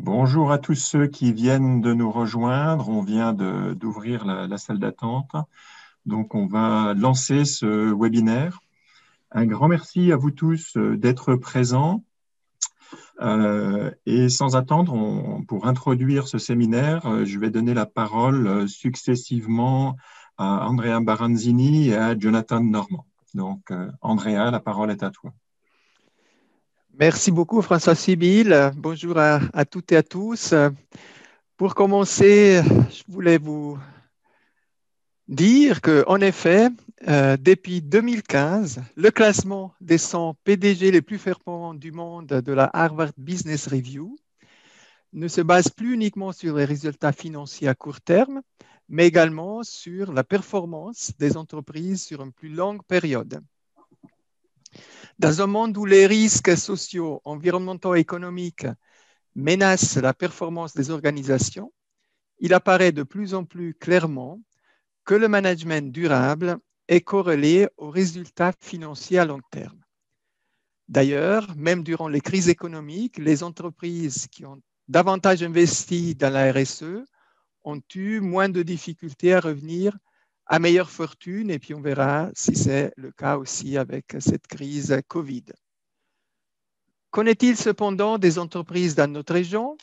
Bonjour à tous ceux qui viennent de nous rejoindre. On vient d'ouvrir la salle d'attente. Donc, on va lancer ce webinaire. Un grand merci à vous tous d'être présents. Et sans attendre, pour introduire ce séminaire, je vais donner la parole successivement à Andrea Baranzini et à Jonathan Normand. Donc, Andrea, la parole est à toi. Merci beaucoup, François Sibyl. Bonjour à toutes et à tous. Pour commencer, je voulais vous dire qu'en effet, depuis 2015, le classement des 100 PDG les plus performants du monde de la Harvard Business Review ne se base plus uniquement sur les résultats financiers à court terme, mais également sur la performance des entreprises sur une plus longue période. Dans un monde où les risques sociaux, environnementaux et économiques menacent la performance des organisations, il apparaît de plus en plus clairement que le management durable est corrélé aux résultats financiers à long terme. D'ailleurs, même durant les crises économiques, les entreprises qui ont davantage investi dans la RSE ont eu moins de difficultés à revenir à meilleure fortune, et puis on verra si c'est le cas aussi avec cette crise Covid. Qu'en est-il cependant des entreprises dans notre région?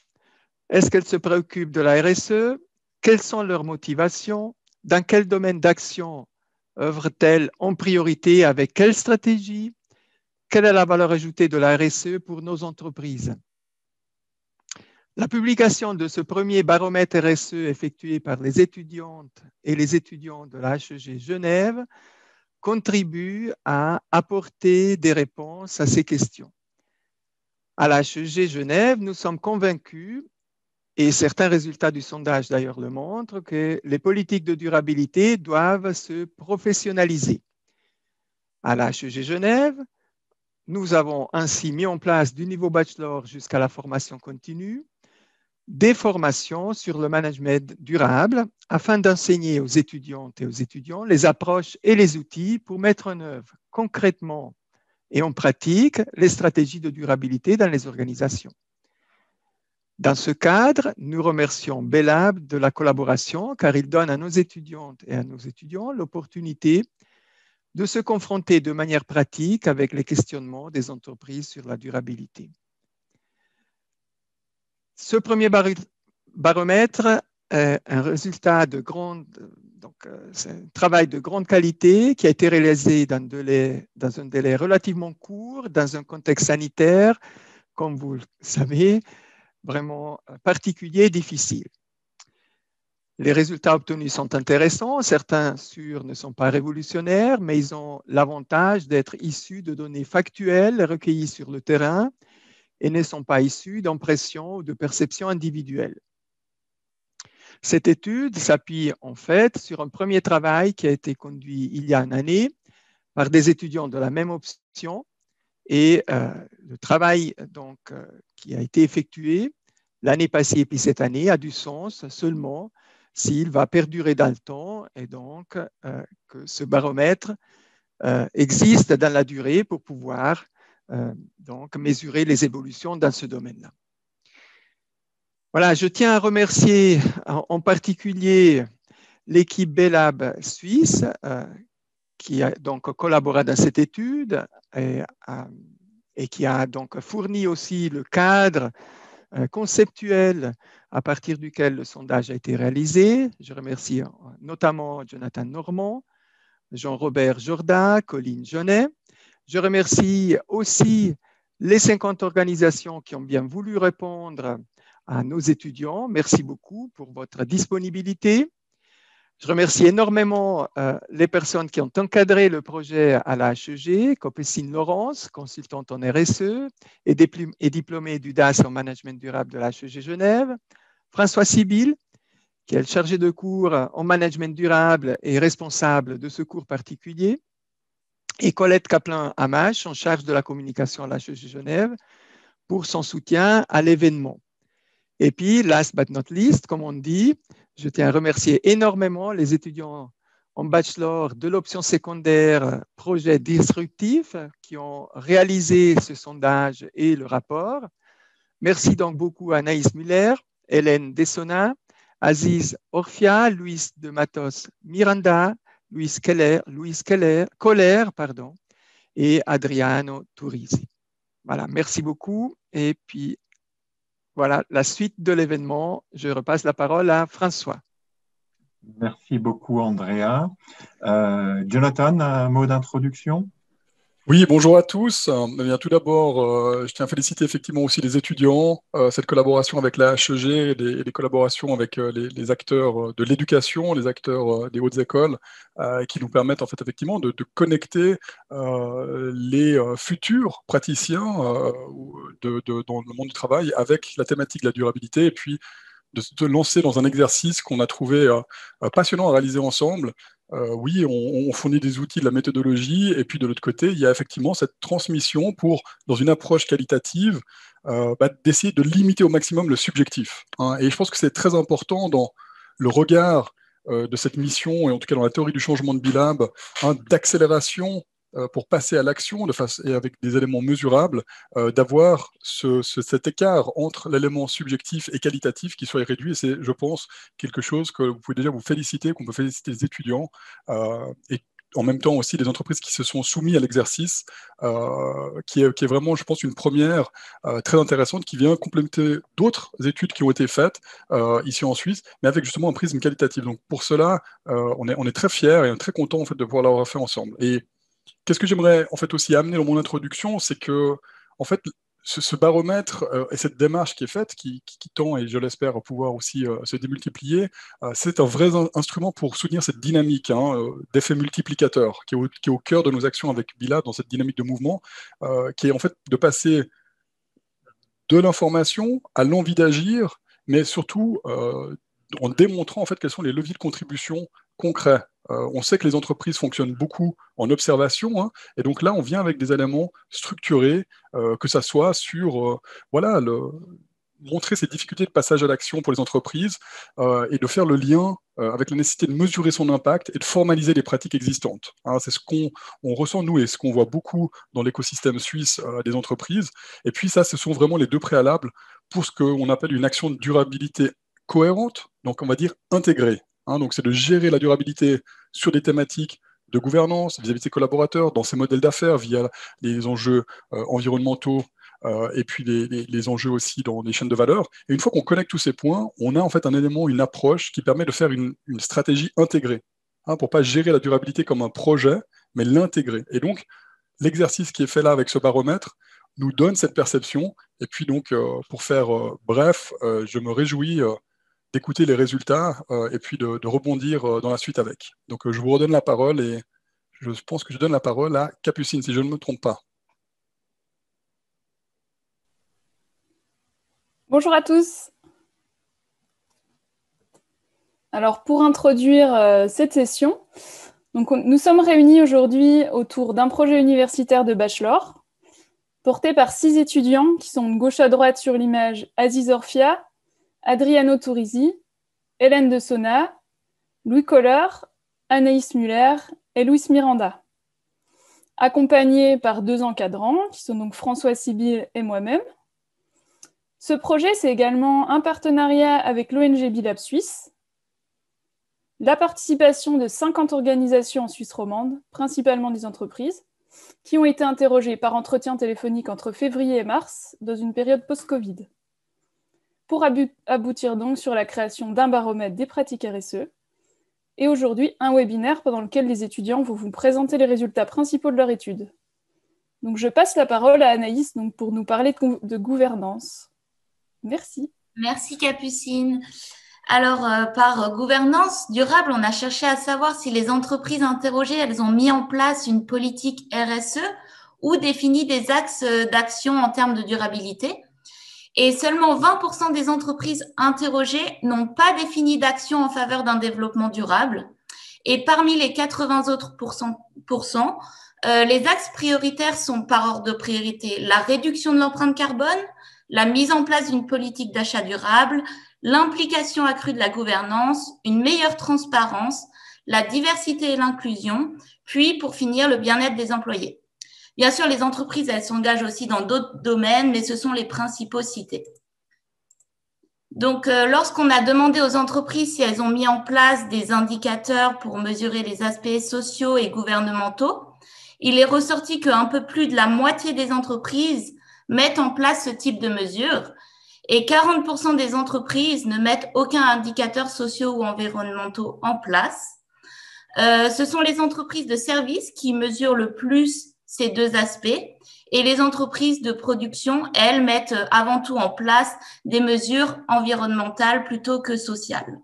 Est-ce qu'elles se préoccupent de la RSE? Quelles sont leurs motivations? Dans quel domaine d'action œuvrent-elles en priorité? Avec quelle stratégie? Quelle est la valeur ajoutée de la RSE pour nos entreprises? La publication de ce premier baromètre RSE effectué par les étudiantes et les étudiants de la HEG Genève contribue à apporter des réponses à ces questions. À la HEG Genève, nous sommes convaincus, et certains résultats du sondage d'ailleurs le montrent, que les politiques de durabilité doivent se professionnaliser. À la HEG Genève, nous avons ainsi mis en place du niveau bachelor jusqu'à la formation continue des formations sur le management durable afin d'enseigner aux étudiantes et aux étudiants les approches et les outils pour mettre en œuvre concrètement et en pratique les stratégies de durabilité dans les organisations. Dans ce cadre, nous remercions Belab de la collaboration car il donne à nos étudiantes et à nos étudiants l'opportunité de se confronter de manière pratique avec les questionnements des entreprises sur la durabilité. Ce premier baromètre est un résultat de c'est un travail de grande qualité qui a été réalisé dans un délai relativement court, dans un contexte sanitaire, comme vous le savez, vraiment particulier et difficile. Les résultats obtenus sont intéressants. Certains sûrs ne sont pas révolutionnaires, mais ils ont l'avantage d'être issus de données factuelles recueillies sur le terrain et ne sont pas issus d'impressions ou de perceptions individuelles. Cette étude s'appuie en fait sur un premier travail qui a été conduit il y a une année par des étudiants de la même option et le travail qui a été effectué l'année passée et puis cette année a du sens seulement s'il va perdurer dans le temps et donc que ce baromètre existe dans la durée pour pouvoir donc mesurer les évolutions dans ce domaine-là. Voilà, je tiens à remercier en particulier l'équipe Belab suisse qui a donc collaboré dans cette étude et qui a donc fourni aussi le cadre conceptuel à partir duquel le sondage a été réalisé. Je remercie notamment Jonathan Normand, Jean-Robert Jorda, Colline Jeunet. Je remercie aussi les 50 organisations qui ont bien voulu répondre à nos étudiants. Merci beaucoup pour votre disponibilité. Je remercie énormément les personnes qui ont encadré le projet à la HEG, Copessine Laurence, consultante en RSE et diplômée du DAS en management durable de la HEG Genève, François Sibyl, qui est le chargé de cours en management durable et responsable de ce cours particulier, et Colette Kaplan-Hamache, en charge de la communication à la HEG Genève, pour son soutien à l'événement. Et puis, last but not least, comme on dit, je tiens à remercier énormément les étudiants en bachelor de l'option secondaire projet disruptif qui ont réalisé ce sondage et le rapport, Merci donc beaucoup à Anaïs Muller, Hélène Dessona, Aziz Orfia, Luis de Matos Miranda, Coller, pardon, et Adriano Turisi. Voilà, merci beaucoup. Et puis, voilà la suite de l'événement. Je repasse la parole à François. Merci beaucoup, Andrea. Jonathan, un mot d'introduction? Oui, bonjour à tous. Eh bien, tout d'abord, je tiens à féliciter effectivement aussi les étudiants, cette collaboration avec la HEG et les collaborations avec les acteurs de l'éducation, les acteurs des hautes écoles, qui nous permettent en fait effectivement de connecter les futurs praticiens dans le monde du travail avec la thématique de la durabilité et puis de se lancer dans un exercice qu'on a trouvé passionnant à réaliser ensemble. Oui, on fournit des outils de la méthodologie, et puis de l'autre côté, il y a effectivement cette transmission pour, dans une approche qualitative, d'essayer de limiter au maximum le subjectif. Hein. Et je pense que c'est très important dans le regard de cette mission, et en tout cas dans la théorie du changement de Bilab, d'accélération pour passer à l'action et avec des éléments mesurables, d'avoir cet écart entre l'élément subjectif et qualitatif qui soit réduit. Et c'est, je pense, quelque chose que vous pouvez déjà vous féliciter, qu'on peut féliciter les étudiants, et en même temps aussi les entreprises qui se sont soumises à l'exercice, qui est vraiment, je pense, une première très intéressante qui vient compléter d'autres études qui ont été faites ici en Suisse, mais avec justement un prisme qualitatif. Donc pour cela, on est très fiers et très contents en fait, de pouvoir l'avoir fait ensemble. Et qu'est-ce que j'aimerais en fait aussi amener dans mon introduction, c'est que en fait ce baromètre et cette démarche qui est faite, qui tend et je l'espère pouvoir aussi se démultiplier, c'est un vrai instrument pour soutenir cette dynamique d'effet multiplicateur qui est au cœur de nos actions avec Bilab dans cette dynamique de mouvement, qui est en fait de passer de l'information à l'envie d'agir, mais surtout en démontrant en fait quels sont les leviers de contribution concrets. On sait que les entreprises fonctionnent beaucoup en observation, hein, et donc là, on vient avec des éléments structurés, que ça soit sur montrer ces difficultés de passage à l'action pour les entreprises et de faire le lien avec la nécessité de mesurer son impact et de formaliser les pratiques existantes. Hein, c'est ce qu'on ressent, nous, et ce qu'on voit beaucoup dans l'écosystème suisse des entreprises. Et puis ça, ce sont vraiment les deux préalables pour ce qu'on appelle une action de durabilité cohérente, donc on va dire intégrée. Hein, donc c'est de gérer la durabilité sur des thématiques de gouvernance vis-à-vis de ses collaborateurs, dans ses modèles d'affaires via les enjeux environnementaux, et puis les enjeux aussi dans les chaînes de valeur. Et une fois qu'on connecte tous ces points, on a en fait un élément, une approche qui permet de faire une stratégie intégrée, hein, pour ne pas gérer la durabilité comme un projet, mais l'intégrer. Et donc, l'exercice qui est fait là avec ce baromètre nous donne cette perception. Et puis donc, pour faire bref, je me réjouis d'écouter les résultats et puis de rebondir dans la suite avec. Donc, je vous redonne la parole et je pense que je donne la parole à Capucine, si je ne me trompe pas. Bonjour à tous. Alors, pour introduire cette session, donc nous sommes réunis aujourd'hui autour d'un projet universitaire de bachelor porté par 6 étudiants qui sont de gauche à droite sur l'image Aziz Orfia, Adriano Turisi, Hélène Dessona, Louis Coller, Anaïs Muller et Luis Miranda, accompagnés par 2 encadrants qui sont donc François Sibyl et moi-même. Ce projet, c'est également un partenariat avec l'ONG Bilab Suisse, la participation de 50 organisations en Suisse romande, principalement des entreprises, qui ont été interrogées par entretien téléphonique entre février et mars, dans une période post-Covid, pour aboutir donc sur la création d'un baromètre des pratiques RSE, et aujourd'hui un webinaire pendant lequel les étudiants vont vous présenter les résultats principaux de leur étude. Donc je passe la parole à Anaïs donc, pour nous parler de gouvernance. Merci. Merci Capucine. Alors, par gouvernance durable, on a cherché à savoir si les entreprises interrogées, elles ont mis en place une politique RSE ou défini des axes d'action en termes de durabilité. Et seulement 20% des entreprises interrogées n'ont pas défini d'action en faveur d'un développement durable. Et parmi les 80 autres pourcents, les axes prioritaires sont par ordre de priorité la réduction de l'empreinte carbone, la mise en place d'une politique d'achat durable, l'implication accrue de la gouvernance, une meilleure transparence, la diversité et l'inclusion, puis pour finir le bien-être des employés. Bien sûr, les entreprises, elles s'engagent aussi dans d'autres domaines, mais ce sont les principaux cités. Donc, lorsqu'on a demandé aux entreprises si elles ont mis en place des indicateurs pour mesurer les aspects sociaux et gouvernementaux, il est ressorti qu'un peu plus de la moitié des entreprises mettent en place ce type de mesures et 40% des entreprises ne mettent aucun indicateur sociaux ou environnementaux en place. Ce sont les entreprises de services qui mesurent le plus ces deux aspects et les entreprises de production, elles, mettent avant tout en place des mesures environnementales plutôt que sociales.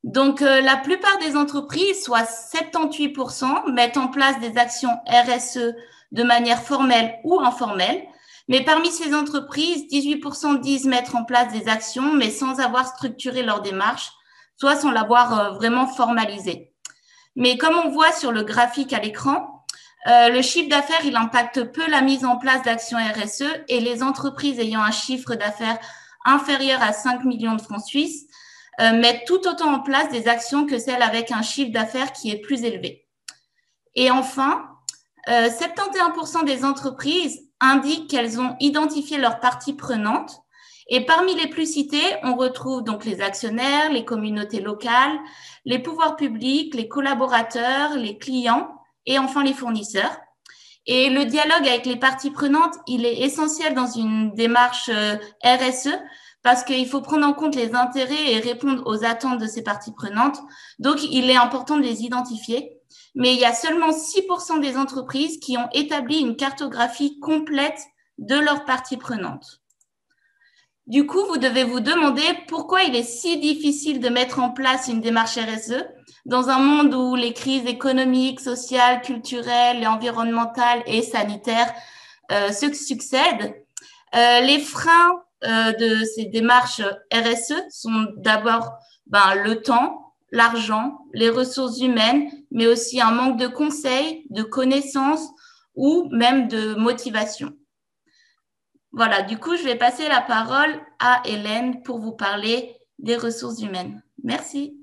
Donc, la plupart des entreprises, soit 78%, mettent en place des actions RSE de manière formelle ou informelle. Mais parmi ces entreprises, 18% disent mettre en place des actions, mais sans avoir structuré leur démarche, soit sans l'avoir vraiment formalisée. Mais comme on voit sur le graphique à l'écran, le chiffre d'affaires, il impacte peu la mise en place d'actions RSE et les entreprises ayant un chiffre d'affaires inférieur à 5 millions de francs suisses mettent tout autant en place des actions que celles avec un chiffre d'affaires qui est plus élevé. Et enfin, 71% des entreprises indiquent qu'elles ont identifié leurs parties prenantes. Et parmi les plus citées, on retrouve donc les actionnaires, les communautés locales, les pouvoirs publics, les collaborateurs, les clients et enfin les fournisseurs. Et le dialogue avec les parties prenantes, il est essentiel dans une démarche RSE parce qu'il faut prendre en compte les intérêts et répondre aux attentes de ces parties prenantes. Donc, il est important de les identifier. Mais il y a seulement 6% des entreprises qui ont établi une cartographie complète de leurs parties prenantes. Du coup, vous devez vous demander pourquoi il est si difficile de mettre en place une démarche RSE dans un monde où les crises économiques, sociales, culturelles, environnementales et sanitaires se succèdent. Les freins de ces démarches RSE sont d'abord le temps, l'argent, les ressources humaines, mais aussi un manque de conseils, de connaissances ou même de motivation. Voilà, du coup, je vais passer la parole à Hélène pour vous parler des ressources humaines. Merci.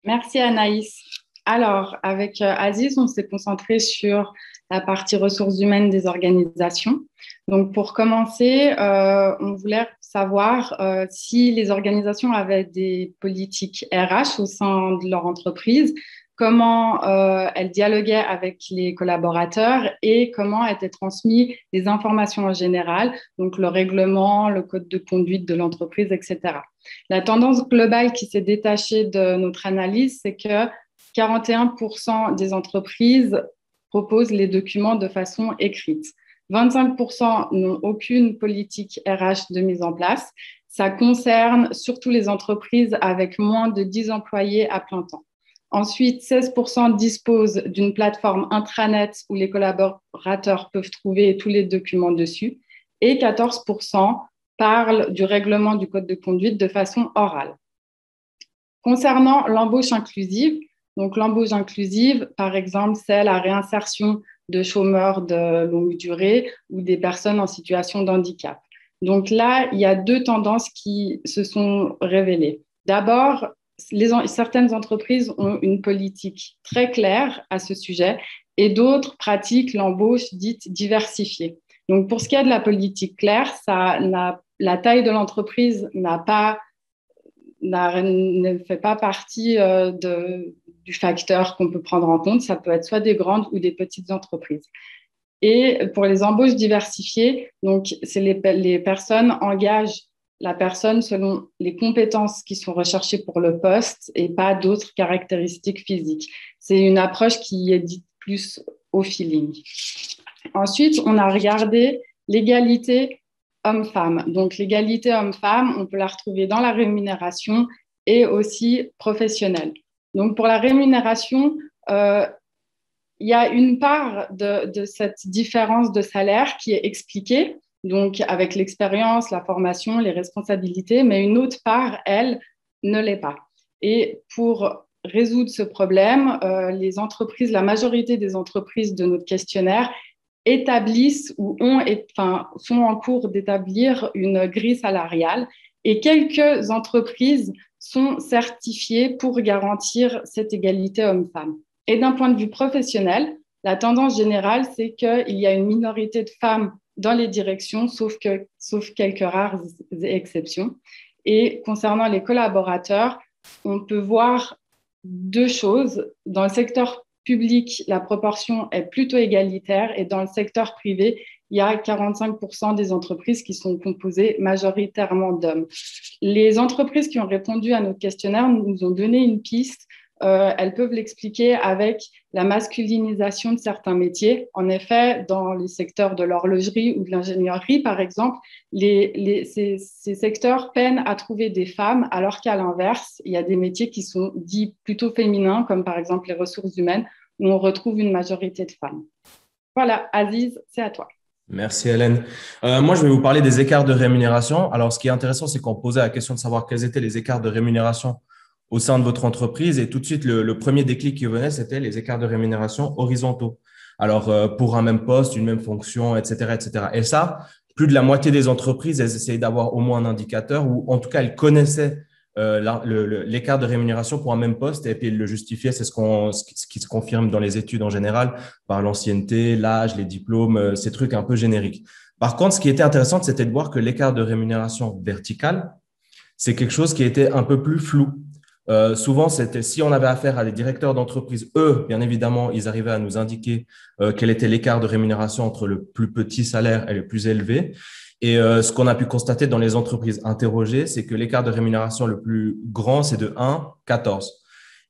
Merci Anaïs. Alors, avec Aziz, on s'est concentré sur la partie ressources humaines des organisations. Donc, pour commencer, on voulait savoir si les organisations avaient des politiques RH au sein de leur entreprise, comment elles dialoguaient avec les collaborateurs et comment étaient transmises les informations en général, donc le règlement, le code de conduite de l'entreprise, etc. La tendance globale qui s'est détachée de notre analyse, c'est que 41% des entreprises proposent les documents de façon écrite. 25% n'ont aucune politique RH de mise en place. Ça concerne surtout les entreprises avec moins de 10 employés à plein temps. Ensuite, 16% disposent d'une plateforme intranet où les collaborateurs peuvent trouver tous les documents dessus. Et 14% parlent du règlement du code de conduite de façon orale. Concernant l'embauche inclusive, donc l'embauche inclusive, par exemple, c'est la réinsertion de chômeurs de longue durée ou des personnes en situation de handicap. Donc là, il y a deux tendances qui se sont révélées. D'abord, certaines entreprises ont une politique très claire à ce sujet et d'autres pratiquent l'embauche dite diversifiée. Donc, pour ce qui est de la politique claire, la taille de l'entreprise ne fait pas partie du facteur qu'on peut prendre en compte. Ça peut être soit des grandes ou des petites entreprises. Et pour les embauches diversifiées, donc, c'est les personnes engagent la personne selon les compétences qui sont recherchées pour le poste et pas d'autres caractéristiques physiques. C'est une approche qui est dite plus au feeling. Ensuite, on a regardé l'égalité homme-femme. Donc, l'égalité homme-femme, on peut la retrouver dans la rémunération et aussi professionnelle. Donc, pour la rémunération, il y a une part de cette différence de salaire qui est expliquée, donc avec l'expérience, la formation, les responsabilités, mais une autre part, elle, ne l'est pas. Et pour résoudre ce problème, la majorité des entreprises de notre questionnaire établissent ou sont en cours d'établir une grille salariale et quelques entreprises sont certifiées pour garantir cette égalité homme-femme. Et d'un point de vue professionnel, La tendance générale, c'est qu'il y a une minorité de femmes dans les directions, sauf quelques rares exceptions. Et concernant les collaborateurs, on peut voir deux choses. Dans le secteur public, la proportion est plutôt égalitaire et dans le secteur privé, il y a 45% des entreprises qui sont composées majoritairement d'hommes. Les entreprises qui ont répondu à notre questionnaire nous ont donné une piste. Elles peuvent l'expliquer avec la masculinisation de certains métiers. En effet, dans les secteurs de l'horlogerie ou de l'ingénierie, par exemple, ces secteurs peinent à trouver des femmes, alors qu'à l'inverse, il y a des métiers qui sont dits plutôt féminins, comme par exemple les ressources humaines, où on retrouve une majorité de femmes. Voilà, Aziz, c'est à toi. Merci Hélène. Moi, je vais vous parler des écarts de rémunération. Alors, ce qui est intéressant, c'est qu'on posait la question de savoir quels étaient les écarts de rémunération au sein de votre entreprise. Et tout de suite, le premier déclic qui venait, c'était les écarts de rémunération horizontaux. Alors, pour un même poste, une même fonction, etc., etc. Et ça, plus de la moitié des entreprises, elles essayaient d'avoir au moins un indicateur ou en tout cas, elles connaissaient l'écart de rémunération pour un même poste et puis elles le justifiaient. C'est ce qui se confirme dans les études en général par l'ancienneté, l'âge, les diplômes, ces trucs un peu génériques. Par contre, ce qui était intéressant, c'était de voir que l'écart de rémunération vertical, c'est quelque chose qui était un peu plus flou. Souvent, c'était si on avait affaire à des directeurs d'entreprise, eux, bien évidemment, ils arrivaient à nous indiquer quel était l'écart de rémunération entre le plus petit salaire et le plus élevé. Et ce qu'on a pu constater dans les entreprises interrogées, c'est que l'écart de rémunération le plus grand, c'est de 1,14.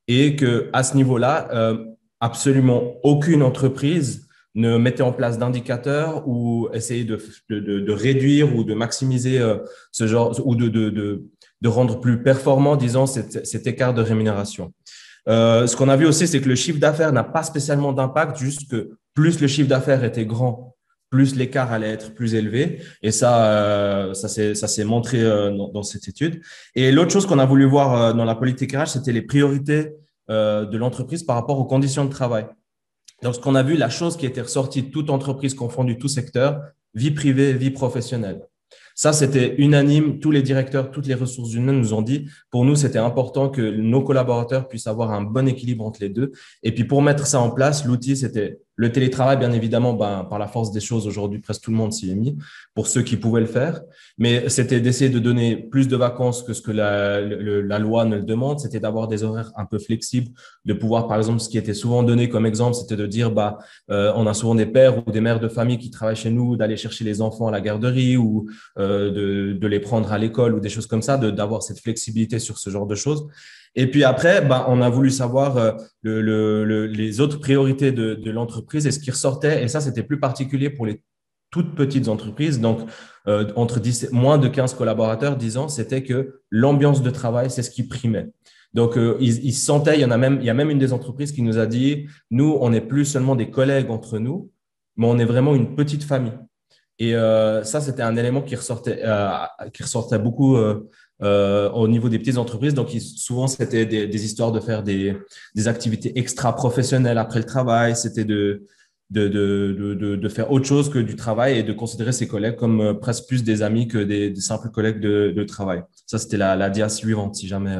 Et que à ce niveau-là, absolument aucune entreprise ne mettait en place d'indicateurs ou essayait de réduire ou de maximiser ce genre ou de rendre plus performant, disons, cet écart de rémunération. Ce qu'on a vu aussi, c'est que le chiffre d'affaires n'a pas spécialement d'impact, juste que plus le chiffre d'affaires était grand, plus l'écart allait être plus élevé. Et ça s'est montré dans cette étude. Et l'autre chose qu'on a voulu voir dans la politique RH, c'était les priorités de l'entreprise par rapport aux conditions de travail. Donc, ce qu'on a vu, la chose qui était ressortie de toute entreprise confondue, tout secteur, vie privée, vie professionnelle. Ça, c'était unanime. Tous les directeurs, toutes les ressources humaines nous ont dit, pour nous, c'était important que nos collaborateurs puissent avoir un bon équilibre entre les deux. Et puis, pour mettre ça en place, l'outil, c'était le télétravail, bien évidemment, par la force des choses, aujourd'hui, presque tout le monde s'y est mis, pour ceux qui pouvaient le faire. Mais c'était d'essayer de donner plus de vacances que ce que la loi ne le demande. C'était d'avoir des horaires un peu flexibles, de pouvoir, par exemple, ce qui était souvent donné comme exemple, c'était de dire, on a souvent des pères ou des mères de famille qui travaillent chez nous, d'aller chercher les enfants à la garderie ou de les prendre à l'école ou des choses comme ça, d'avoir cette flexibilité sur ce genre de choses. Et puis après, on a voulu savoir les autres priorités de l'entreprise et ce qui ressortait. Et ça, c'était plus particulier pour les toutes petites entreprises. Donc, entre moins de 15 collaborateurs, 10 ans, c'était que l'ambiance de travail, c'est ce qui primait. Donc, ils sentaient, il y a même une des entreprises qui nous a dit, nous, on n'est plus seulement des collègues entre nous, mais on est vraiment une petite famille. Et ça, c'était un élément qui ressortait beaucoup au niveau des petites entreprises. Donc, souvent, c'était des histoires de faire des activités extra-professionnelles après le travail. C'était de faire autre chose que du travail et de considérer ses collègues comme presque plus des amis que des simples collègues de travail. Ça, c'était la dia suivante, si jamais…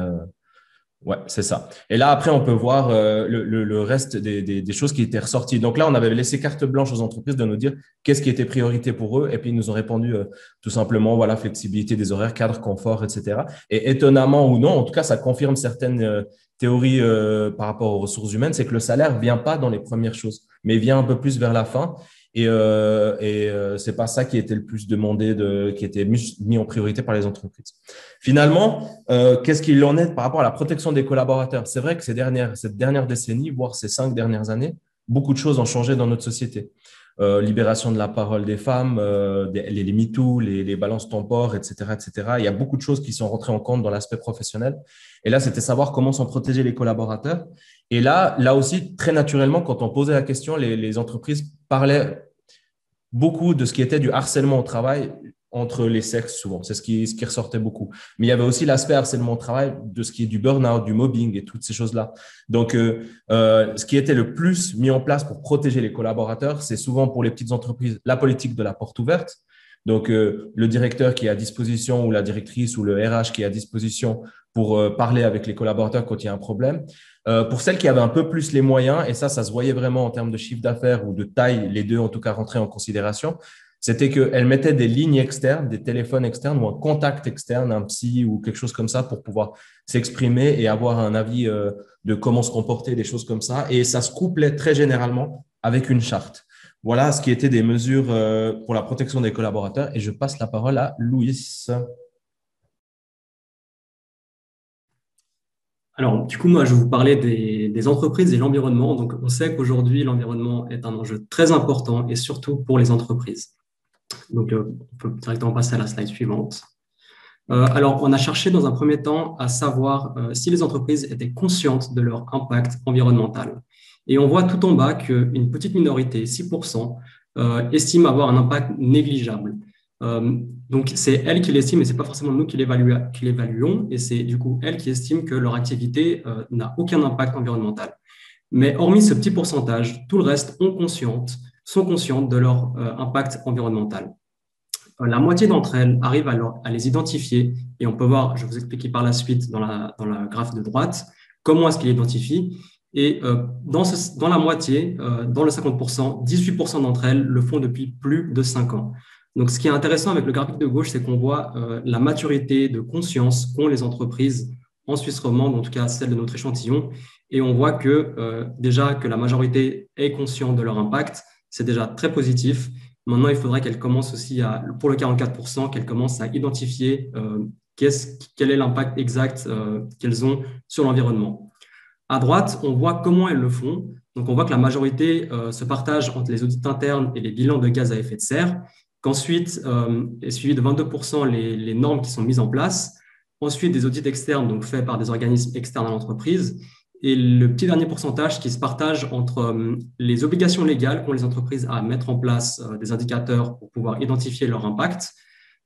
Ouais, c'est ça. Et là, après, on peut voir le reste des choses qui étaient ressorties. Donc là, on avait laissé carte blanche aux entreprises de nous dire qu'est-ce qui était priorité pour eux. Et puis, ils nous ont répondu tout simplement, voilà, flexibilité des horaires, cadre, confort, etc. Et étonnamment ou non, en tout cas, ça confirme certaines théories par rapport aux ressources humaines, c'est que le salaire vient pas dans les premières choses, mais vient un peu plus vers la fin. Et c'est pas ça qui était le plus demandé, qui était mis en priorité par les entreprises. Finalement, qu'est-ce qu'il en est par rapport à la protection des collaborateurs? C'est vrai que cette dernière décennie, voire ces 5 dernières années, beaucoup de choses ont changé dans notre société. Libération de la parole des femmes, les MeToo, les balances temporaires, etc., etc. Il y a beaucoup de choses qui sont rentrées en compte dans l'aspect professionnel. Et là, c'était savoir comment s'en protéger les collaborateurs. Et là aussi, très naturellement, quand on posait la question, les entreprises parlaient beaucoup de ce qui était du harcèlement au travail entre les sexes souvent. C'est ce qui ressortait beaucoup. Mais il y avait aussi l'aspect harcèlement au travail de ce qui est du burn-out, du mobbing et toutes ces choses-là. Donc, ce qui était le plus mis en place pour protéger les collaborateurs, c'est souvent pour les petites entreprises la politique de la porte ouverte. Donc, le directeur qui est à disposition ou la directrice ou le RH qui est à disposition pour parler avec les collaborateurs quand il y a un problème. Pour celles qui avaient un peu plus les moyens, et ça se voyait vraiment en termes de chiffre d'affaires ou de taille, les deux en tout cas rentraient en considération, c'était qu'elles mettaient des lignes externes, des téléphones externes ou un contact externe, un psy ou quelque chose comme ça pour pouvoir s'exprimer et avoir un avis de comment se comporter, des choses comme ça. Et ça se couplait très généralement avec une charte. Voilà ce qui était des mesures pour la protection des collaborateurs. Et je passe la parole à Louis. Alors, du coup, moi, je vais vous parler des entreprises et l'environnement. Donc, on sait qu'aujourd'hui, l'environnement est un enjeu très important et surtout pour les entreprises. Donc, on peut directement passer à la slide suivante. Alors, on a cherché dans un premier temps à savoir si les entreprises étaient conscientes de leur impact environnemental. Et on voit tout en bas qu'une petite minorité, 6%, estime avoir un impact négligeable. Donc, c'est elles qui l'estiment et ce n'est pas forcément nous qui l'évaluons. Et c'est du coup elles qui estiment que leur activité n'a aucun impact environnemental. Mais hormis ce petit pourcentage, tout le reste sont conscientes de leur impact environnemental. La moitié d'entre elles arrivent à les identifier et on peut voir, je vais vous expliquer par la suite dans la graphe de droite, comment est-ce qu'ils l'identifient. Et dans la moitié, dans le 50%, 18% d'entre elles le font depuis plus de 5 ans. Donc, ce qui est intéressant avec le graphique de gauche, c'est qu'on voit la maturité de conscience qu'ont les entreprises en Suisse romande, en tout cas celle de notre échantillon. Et on voit que déjà que la majorité est consciente de leur impact, c'est déjà très positif. Maintenant, il faudrait qu'elles commencent aussi pour le 44%, qu'elles commencent à identifier quel est l'impact exact qu'elles ont sur l'environnement. À droite, on voit comment elles le font. Donc, on voit que la majorité se partage entre les audits internes et les bilans de gaz à effet de serre, qu'ensuite est suivi de 22% les normes qui sont mises en place, ensuite des audits externes donc faits par des organismes externes à l'entreprise, et le petit dernier pourcentage qui se partage entre les obligations légales qu'ont les entreprises à mettre en place des indicateurs pour pouvoir identifier leur impact.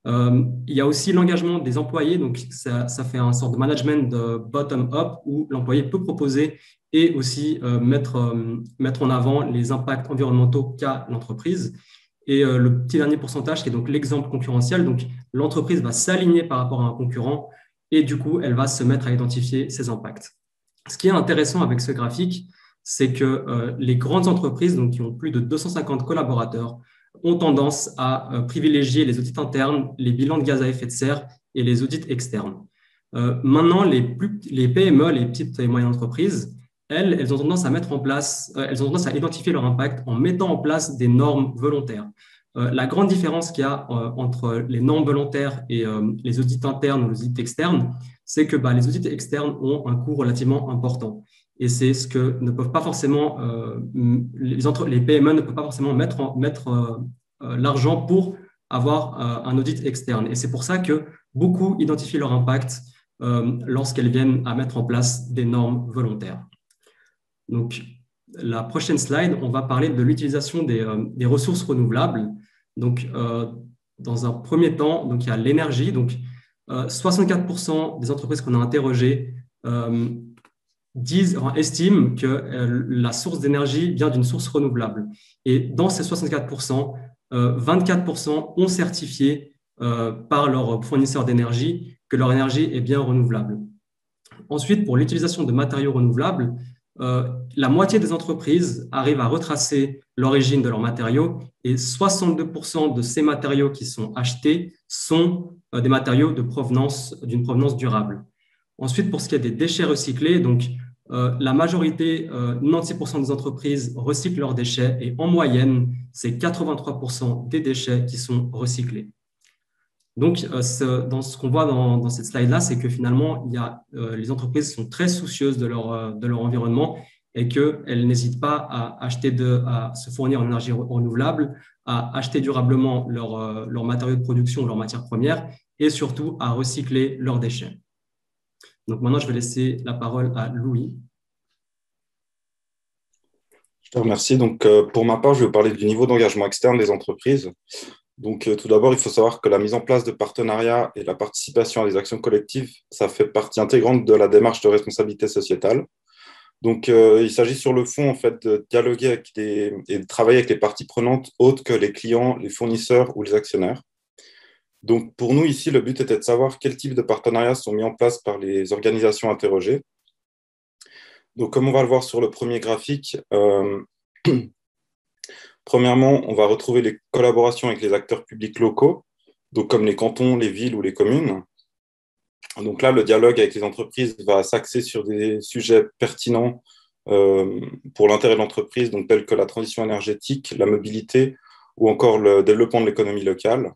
Il y a aussi l'engagement des employés, donc ça fait un sort de management de bottom-up où l'employé peut proposer et aussi mettre en avant les impacts environnementaux qu'a l'entreprise. Et le petit dernier pourcentage qui est donc l'exemple concurrentiel, donc l'entreprise va s'aligner par rapport à un concurrent et du coup, elle va se mettre à identifier ses impacts. Ce qui est intéressant avec ce graphique, c'est que les grandes entreprises, donc qui ont plus de 250 collaborateurs, ont tendance à privilégier les audits internes, les bilans de gaz à effet de serre et les audits externes. Maintenant, les PME, les petites et moyennes entreprises, elles ont tendance à mettre en place, elles ont tendance à identifier leur impact en mettant en place des normes volontaires. La grande différence qu'il y a entre les normes volontaires et les audits internes ou les audits externes, c'est que les audits externes ont un coût relativement important. Et c'est ce que ne peuvent pas forcément, les PME ne peuvent pas forcément mettre l'argent pour avoir un audit externe. Et c'est pour ça que beaucoup identifient leur impact lorsqu'elles viennent à mettre en place des normes volontaires. Donc, la prochaine slide, on va parler de l'utilisation des ressources renouvelables. Donc, dans un premier temps, donc, il y a l'énergie. Donc, 64% des entreprises qu'on a interrogées estiment que la source d'énergie vient d'une source renouvelable. Et dans ces 64%, 24% ont certifié par leur fournisseur d'énergie que leur énergie est bien renouvelable. Ensuite, pour l'utilisation de matériaux renouvelables, la moitié des entreprises arrivent à retracer l'origine de leurs matériaux et 62% de ces matériaux qui sont achetés sont des matériaux d'une provenance durable. Ensuite, pour ce qui est des déchets recyclés, donc la majorité, 96% des entreprises recyclent leurs déchets et en moyenne, c'est 83% des déchets qui sont recyclés. Donc, dans ce qu'on voit dans cette slide-là, c'est que finalement, les entreprises sont très soucieuses de leur environnement et qu'elles n'hésitent pas à se fournir en énergie renouvelable, à acheter durablement leurs matériaux de production, leurs matières premières et surtout à recycler leurs déchets. Donc maintenant, je vais laisser la parole à Louis. Je te remercie. Donc, pour ma part, je vais vous parler du niveau d'engagement externe des entreprises. Donc, tout d'abord, il faut savoir que la mise en place de partenariats et la participation à des actions collectives, ça fait partie intégrante de la démarche de responsabilité sociétale. Donc, il s'agit sur le fond, en fait, de dialoguer et de travailler avec les parties prenantes autres que les clients, les fournisseurs ou les actionnaires. Donc, pour nous, ici, le but était de savoir quel type de partenariats sont mis en place par les organisations interrogées. Donc, comme on va le voir sur le premier graphique, premièrement, on va retrouver les collaborations avec les acteurs publics locaux, donc comme les cantons, les villes ou les communes. Donc là, le dialogue avec les entreprises va s'axer sur des sujets pertinents pour l'intérêt de l'entreprise, donc tels que la transition énergétique, la mobilité ou encore le développement de l'économie locale.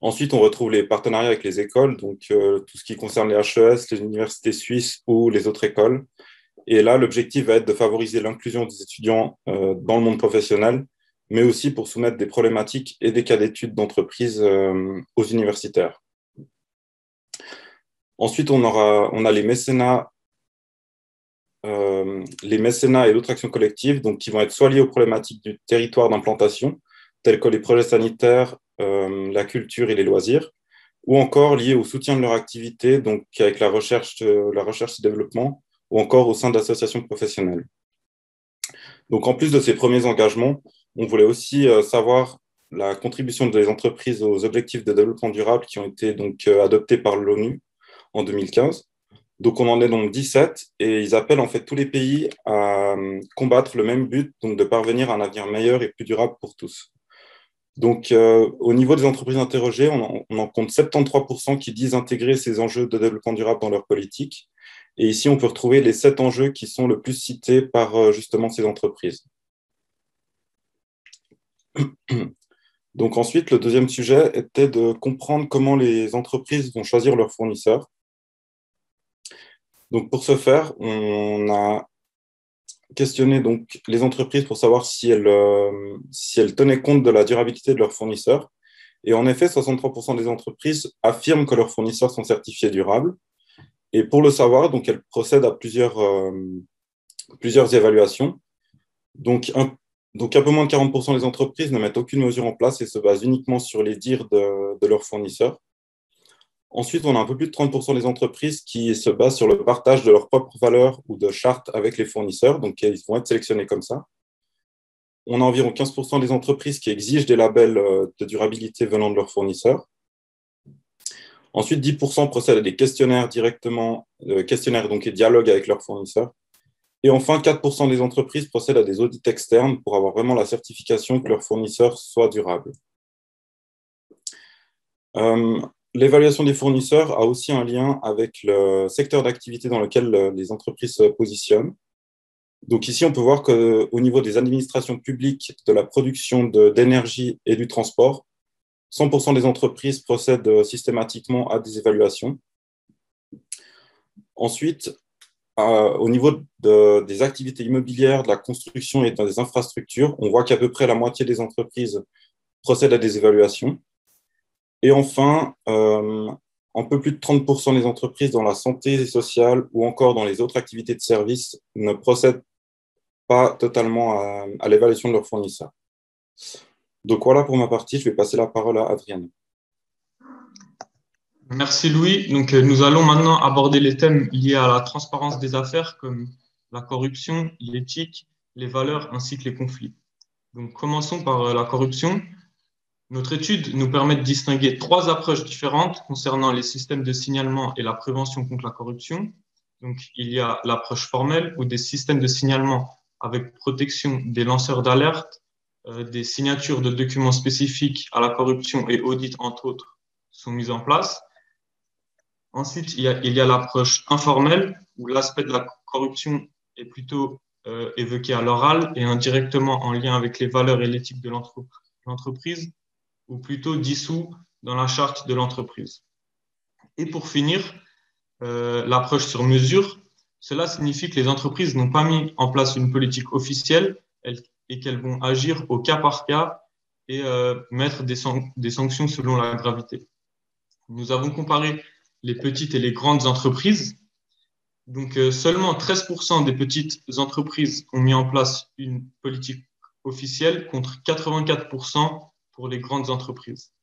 Ensuite, on retrouve les partenariats avec les écoles, donc tout ce qui concerne les HES, les universités suisses ou les autres écoles. Et là, l'objectif va être de favoriser l'inclusion des étudiants dans le monde professionnel, mais aussi pour soumettre des problématiques et des cas d'études d'entreprise aux universitaires. Ensuite, on a les mécénats et d'autres actions collectives, donc qui vont être soit liées aux problématiques du territoire d'implantation, telles que les projets sanitaires, la culture et les loisirs, ou encore liées au soutien de leur activité, donc avec la recherche et développement, ou encore au sein d'associations professionnelles. Donc, en plus de ces premiers engagements, on voulait aussi savoir la contribution des entreprises aux objectifs de développement durable qui ont été donc adoptés par l'ONU en 2015. Donc, on en est donc 17 et ils appellent en fait tous les pays à combattre le même but, donc de parvenir à un avenir meilleur et plus durable pour tous. Donc, au niveau des entreprises interrogées, on en compte 73% qui disent intégrer ces enjeux de développement durable dans leur politique. Et ici, on peut retrouver les 7 enjeux qui sont le plus cités par justement ces entreprises. Donc ensuite, le deuxième sujet était de comprendre comment les entreprises vont choisir leurs fournisseurs. Donc pour ce faire, on a questionné donc les entreprises pour savoir si elles tenaient compte de la durabilité de leurs fournisseurs. Et en effet, 63% des entreprises affirment que leurs fournisseurs sont certifiés durables. Et pour le savoir, donc, elles procèdent à plusieurs évaluations. Donc, un peu moins de 40% des entreprises ne mettent aucune mesure en place et se basent uniquement sur les dires de leurs fournisseurs. Ensuite, on a un peu plus de 30% des entreprises qui se basent sur le partage de leurs propres valeurs ou de chartes avec les fournisseurs. Donc, ils vont être sélectionnés comme ça. On a environ 15% des entreprises qui exigent des labels de durabilité venant de leurs fournisseurs. Ensuite, 10% procèdent à des questionnaires directement, questionnaires donc et dialoguent avec leurs fournisseurs. Et enfin, 4% des entreprises procèdent à des audits externes pour avoir vraiment la certification que leurs fournisseurs soient durables. L'évaluation des fournisseurs a aussi un lien avec le secteur d'activité dans lequel les entreprises se positionnent. Donc ici, on peut voir qu'au niveau des administrations publiques, de la production d'énergie et du transport, 100% des entreprises procèdent systématiquement à des évaluations. Ensuite, au niveau des activités immobilières, de la construction et des infrastructures, on voit qu'à peu près la moitié des entreprises procèdent à des évaluations. Et enfin, un peu plus de 30% des entreprises dans la santé sociale ou encore dans les autres activités de service ne procèdent pas totalement à l'évaluation de leurs fournisseurs. Donc voilà pour ma partie, je vais passer la parole à Adrienne. Merci Louis. Donc, nous allons maintenant aborder les thèmes liés à la transparence des affaires comme la corruption, l'éthique, les valeurs ainsi que les conflits. Donc, commençons par la corruption. Notre étude nous permet de distinguer 3 approches différentes concernant les systèmes de signalement et la prévention contre la corruption. Donc, il y a l'approche formelle où des systèmes de signalement avec protection des lanceurs d'alerte, des signatures de documents spécifiques à la corruption et audit, entre autres, sont mis en place. Ensuite, il y a l'approche informelle où l'aspect de la corruption est plutôt évoqué à l'oral et indirectement en lien avec les valeurs et l'éthique de l'entreprise, ou plutôt dissous dans la charte de l'entreprise. Et pour finir, l'approche sur mesure, cela signifie que les entreprises n'ont pas mis en place une politique officielle et qu'elles vont agir au cas par cas et mettre des sanctions selon la gravité. Nous avons comparé les petites et les grandes entreprises. Donc, seulement 13% des petites entreprises ont mis en place une politique officielle contre 84% pour les grandes entreprises.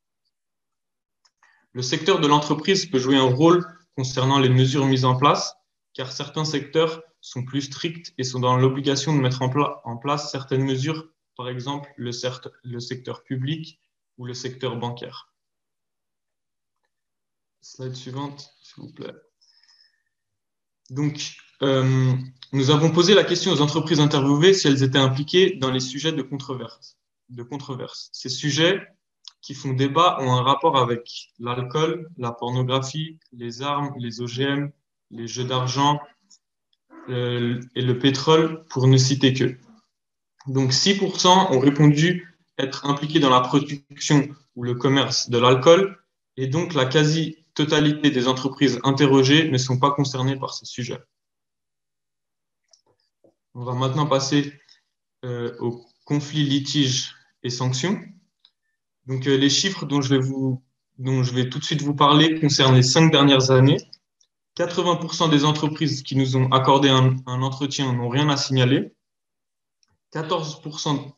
Le secteur de l'entreprise peut jouer un rôle concernant les mesures mises en place, car certains secteurs sont plus stricts et sont dans l'obligation de mettre en place certaines mesures, par exemple le secteur public ou le secteur bancaire. Slide suivante, s'il vous plaît. Donc, nous avons posé la question aux entreprises interviewées si elles étaient impliquées dans les sujets de controverse. Ces sujets qui font débat ont un rapport avec l'alcool, la pornographie, les armes, les OGM, les jeux d'argent et le pétrole, pour ne citer que. Donc, 6% ont répondu être impliqués dans la production ou le commerce de l'alcool, et donc la quasi-totalité des entreprises interrogées ne sont pas concernées par ces sujets. On va maintenant passer aux conflits, litiges et sanctions. Donc, les chiffres dont je vais tout de suite vous parler concernent les 5 dernières années. 80% des entreprises qui nous ont accordé un entretien n'ont rien à signaler. 14%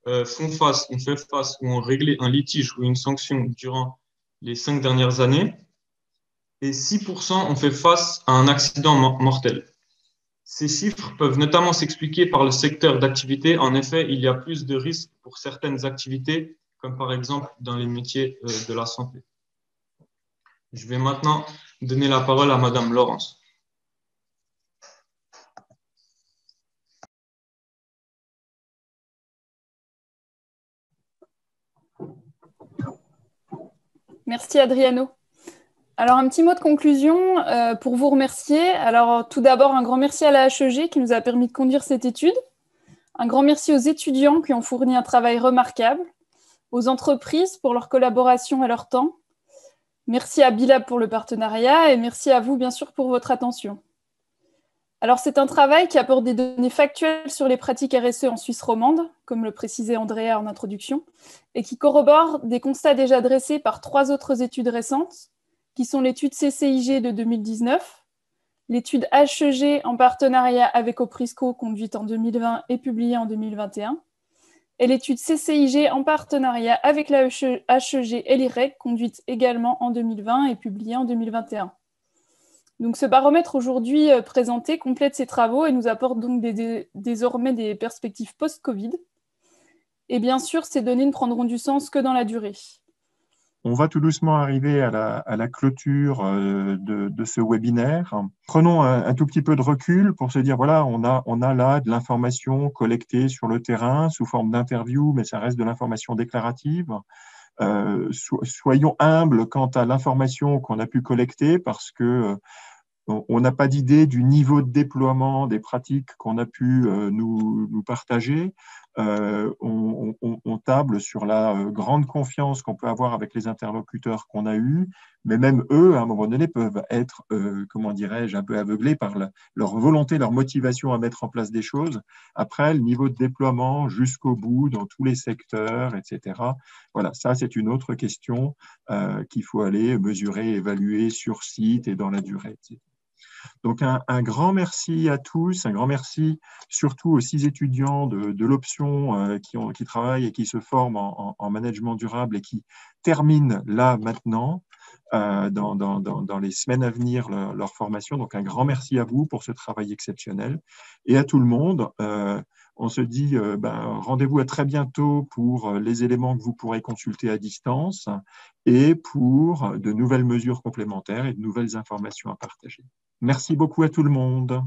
ont fait face ou ont réglé un litige ou une sanction durant les 5 dernières années. Et 6% ont fait face à un accident mortel. Ces chiffres peuvent notamment s'expliquer par le secteur d'activité. En effet, il y a plus de risques pour certaines activités, comme par exemple dans les métiers de la santé. Je vais maintenant donner la parole à Madame Laurence. Merci Adriano. Alors un petit mot de conclusion pour vous remercier. Alors tout d'abord un grand merci à la HEG qui nous a permis de conduire cette étude. Un grand merci aux étudiants qui ont fourni un travail remarquable, aux entreprises pour leur collaboration et leur temps. Merci à Bilab pour le partenariat et merci à vous bien sûr pour votre attention. Alors c'est un travail qui apporte des données factuelles sur les pratiques RSE en Suisse romande, comme le précisait Andrea en introduction, et qui corrobore des constats déjà dressés par 3 autres études récentes, qui sont l'étude CCIG de 2019, l'étude HEG en partenariat avec Oprisco conduite en 2020 et publiée en 2021, et l'étude CCIG en partenariat avec la HEG et l'IREC conduite également en 2020 et publiée en 2021. Donc ce baromètre aujourd'hui présenté complète ces travaux et nous apporte donc désormais des perspectives post-Covid. Et bien sûr, ces données ne prendront du sens que dans la durée. On va tout doucement arriver à la clôture de ce webinaire. Prenons un tout petit peu de recul pour se dire, voilà, on a là de l'information collectée sur le terrain sous forme d'interview, mais ça reste de l'information déclarative. Soyons humbles quant à l'information qu'on a pu collecter parce que on n'a pas d'idée du niveau de déploiement des pratiques qu'on a pu nous partager. On table sur la grande confiance qu'on peut avoir avec les interlocuteurs qu'on a eus, mais même eux, à un moment donné, peuvent être, comment dirais-je, un peu aveuglés par leur volonté, leur motivation à mettre en place des choses. Après, le niveau de déploiement jusqu'au bout, dans tous les secteurs, etc. Voilà, ça, c'est une autre question qu'il faut aller mesurer, évaluer sur site et dans la durée, etc. Donc, un grand merci à tous, un grand merci surtout aux 6 étudiants de l'option qui travaillent et qui se forment en management durable et qui terminent là maintenant, dans les semaines à venir, leur formation. Donc, un grand merci à vous pour ce travail exceptionnel et à tout le monde. On se dit rendez-vous à très bientôt pour les éléments que vous pourrez consulter à distance et pour de nouvelles mesures complémentaires et de nouvelles informations à partager. Merci beaucoup à tout le monde.